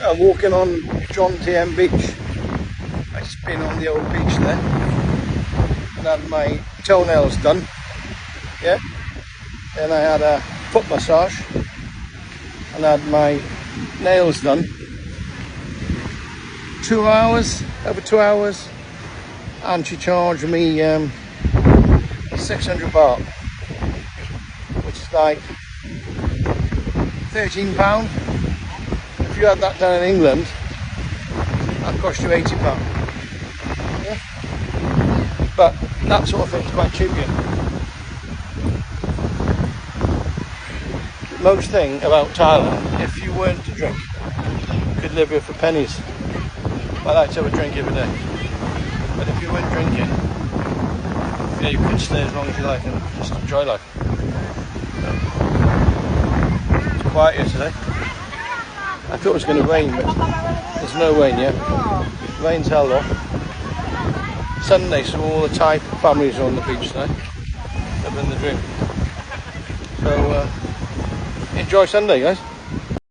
I'm walking on John TM Beach. I just been on the old beach there and had my toenails done. Yeah. Then I had a foot massage and had my nails done. 2 hours, over 2 hours, and she charged me 600 baht, which is like £13. If you had that done in England, that cost you £80. Yeah? But that sort of thing's quite cheap here. Most thing about Thailand, if you weren't to drink, you could live here for pennies. I like to have a drink every day. But if you weren't drinking, yeah, you could stay as long as you like and just enjoy life. So, it's quiet here today. I thought it was going to rain, but there's no rain yet. Rain's held off. Sunday, so all the Thai families are on the beach today. Living the dream. So, enjoy Sunday, guys.